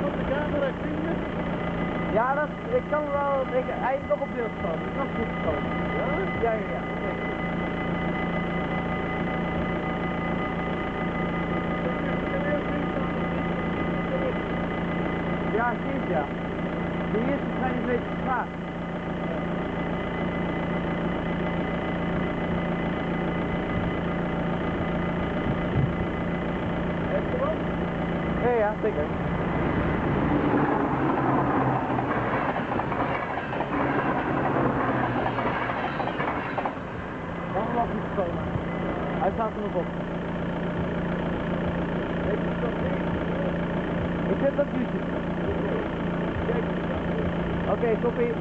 op de camera, zie je? Ja, ik kan wel, hij is nog op beeld komen, ik kan het goed komen. Ja? Ja, ja, ja. Zeker. Ja, zie het ja. De eerste zijn een beetje traag. Ja, ja, zeker. Dan mag niet komen. Hij staat er nog op. Ik zet dat YouTube. Oké, toppie.